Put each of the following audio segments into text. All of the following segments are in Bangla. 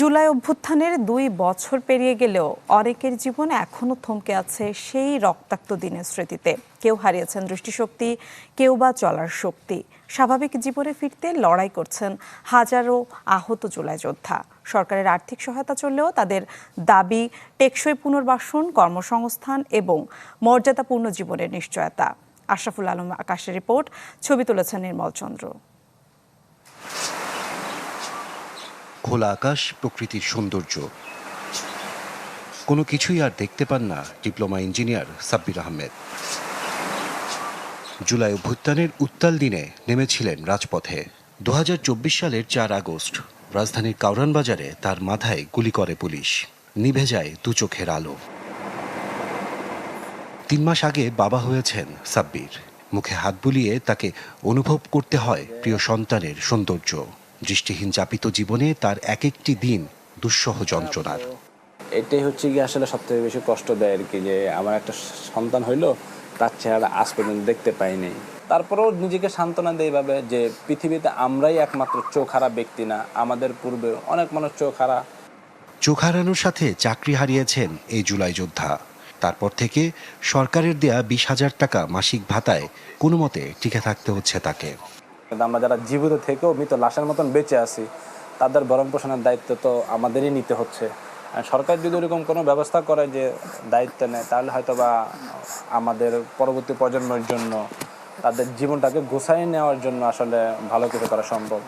জুলাই অভ্যুত্থানের 2 বছর পেরিয়ে গেলেও অনেকের জীবনে এখনো থমকে আছে সেই রক্তাক্ত দিনের স্মৃতিতে। কেউ হারিয়েছেন দৃষ্টিশক্তি, কেউ বা চলার শক্তি। স্বাভাবিক জীবনে ফিরতে লড়াই করছেন হাজারো আহত জুলাই যোদ্ধা। সরকারের আর্থিক সহায়তা চললেও তাদের দাবি টেকসই পুনর্বাসন, কর্মসংস্থান এবং মর্যাদাপূর্ণ জীবনের নিশ্চয়তা। আশরাফুল আলম আকাশের রিপোর্ট, ছবি তুলেছেন নির্মল চন্দ্র। খোলা আকাশ, প্রকৃতির সৌন্দর্য, কোনো কিছুই আর দেখতে পান না ডিপ্লোমা ইঞ্জিনিয়ার সাব্বির আহমেদ। জুলাই অভ্যুত্থানের উত্তাল দিনে নেমেছিলেন রাজপথে। 2024 সালের 4 আগস্ট রাজধানীর কাউরান বাজারে তার মাথায় গুলি করে পুলিশ। নিভে যায় দু চোখের আলো। 3 মাস আগে বাবা হয়েছেন সাব্বির। মুখে হাত বুলিয়ে তাকে অনুভব করতে হয় প্রিয় সন্তানের সৌন্দর্য। দৃষ্টিহীন চাপিত জীবনে তার এক একটি দিন দুঃসহ যন্ত্রণার। এটাই হচ্ছে কি আসলে সবথেকে বেশি কষ্ট দেয় আর কি, যে আমার একটা সন্তান হইলো, তার চেহারা আজ পর্যন্ত দেখতে পাইনি। তারপরেও নিজেকে সান্ত্বনা দেয় এইভাবে যে পৃথিবীতে আমরাই একমাত্র চোখ হারা ব্যক্তি না, আমাদের পূর্বে অনেক মানুষ চোখ হারা। চোখ হারানোর সাথে চাকরি হারিয়েছেন এই জুলাই যোদ্ধা। তারপর থেকে সরকারের দেয়া 20,000 টাকা মাসিক ভাতায় কোনো মতে টিকে থাকতে হচ্ছে তাকে। কিন্তু আমরা যারা জীবিত থেকেও মৃত লাশের মতন বেঁচে আছি, তাদের ভরণ পোষণের দায়িত্ব তো আমাদেরই নিতে হচ্ছে। সরকার যদি এরকম কোনো ব্যবস্থা করে যে দায়িত্ব নেয়, তাহলে হয়তো বা আমাদের পরবর্তী প্রজন্মের জন্য তাদের জীবনটাকে গোছায় নেওয়ার জন্য আসলে ভালো কিছু করা সম্ভব।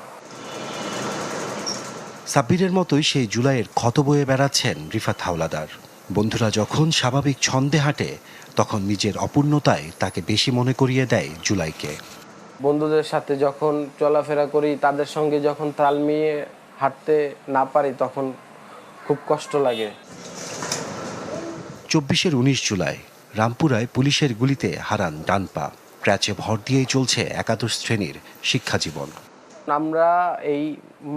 সাব্বিরের মতোই সেই জুলাইয়ের ক্ষত বয়ে বেড়াচ্ছেন রিফাত হাওলাদার। বন্ধুরা যখন স্বাভাবিক ছন্দে হাঁটে, তখন নিজের অপূর্ণতায় তাকে বেশি মনে করিয়ে দেয় জুলাইকে। বন্ধুদের সাথে যখন চলাফেরা করি, তাদের সঙ্গে যখন তাল মিলিয়ে হাঁটতে না পারি, তখন খুব কষ্ট লাগে। 19 জুলাই রামপুরায় পুলিশের গুলিতে হারান ডান পা। ক্র্যাচে ভর দিয়েই চলছে একাদশ শ্রেণীর শিক্ষা জীবন। আমরা এই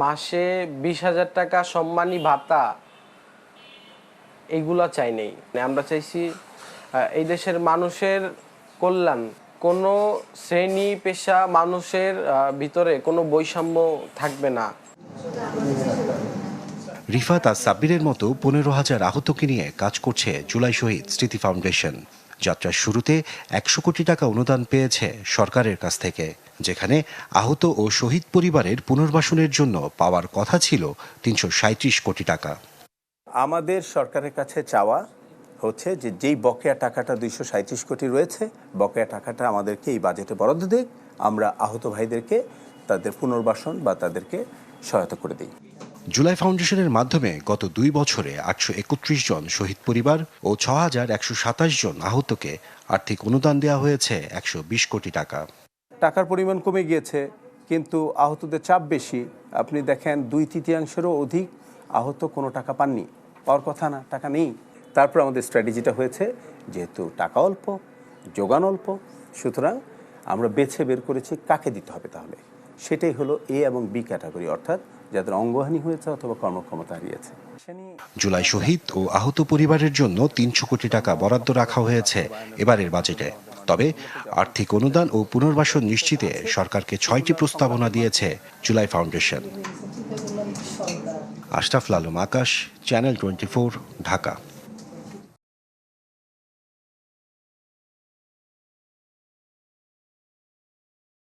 মাসে 20,000 টাকা সম্মানী ভাতা এইগুলা চাই নেই। আমরা চাইছি এই দেশের মানুষের কল্যাণ, কোনো শ্রেণী পেশা মানুষের ভিতরে কোনো বৈষম্য থাকবে না। রিফাত আর সাব্বিরের মতো 15,000 আহতকে নিয়ে কাজ করছে জুলাই শহীদ স্মৃতি ফাউন্ডেশন। যাত্রার শুরুতে 100 কোটি টাকা অনুদান পেয়েছে সরকারের কাছ থেকে, যেখানে আহত ও শহীদ পরিবারের পুনর্বাসনের জন্য পাওয়ার কথা ছিল 337 কোটি টাকা। আমাদের সরকারের কাছে চাওয়া হচ্ছে যে যেই বকেয়া টাকাটা 237 কোটি রয়েছে, বকেয়া টাকাটা আমাদেরকে এই বাজেটে বরাদ্দ দিক, আমরা আহত ভাইদেরকে তাদের পুনর্বাসন বা তাদেরকে সহায়তা করে দিই। জুলাই ফাউন্ডেশনের মাধ্যমে গত 2 বছরে 831 জন শহীদ পরিবার ও 6,127 জন আহতকে আর্থিক অনুদান দেওয়া হয়েছে 120 কোটি টাকা। টাকার পরিমাণ কমে গিয়েছে, কিন্তু আহতদের চাপ বেশি। আপনি দেখেন 2/3 অধিক আহত কোনো টাকা পাননি, পাওয়ার কথা না, টাকা নেই। তারপর আমাদের স্ট্র্যাটেজিটা হয়েছে, যেহেতু টাকা অল্প, যোগান অল্প, সুতরাং আমরা বেছে বের করেছি কাকে দিতে হবে। তাহলে সেটাই হলো এ এবং বি ক্যাটাগরি, অর্থাৎ যাদের অঙ্গহানি হয়েছে অথবা কর্মক্ষমতা হারিয়েছে। জুলাই শহীদ ও আহত পরিবারের জন্য 300 কোটি টাকা বরাদ্দ রাখা হয়েছে এবারের বাজেটে। তবে আর্থিক অনুদান ও পুনর্বাসন নিশ্চিতে সরকারকে 6টি প্রস্তাবনা দিয়েছে জুলাই ফাউন্ডেশন। আশরাফুল আলম আকাশ, চ্যানেল 24, ঢাকা।